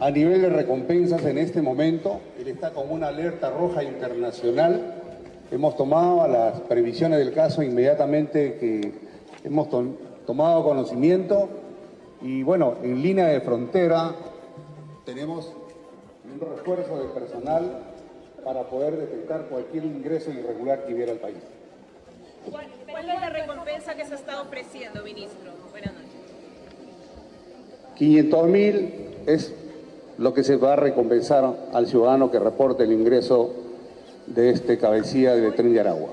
A nivel de recompensas en este momento, él está con una alerta roja internacional. Hemos tomado las previsiones del caso inmediatamente que hemos tomado conocimiento y bueno, en línea de frontera tenemos un refuerzo de personal para poder detectar cualquier ingreso irregular que hubiera al país. ¿Cuál es la recompensa que se está ofreciendo, ministro? Buenas noches. 500.000 es lo que se va a recompensar al ciudadano que reporte el ingreso de este cabecilla del Tren de Aragua.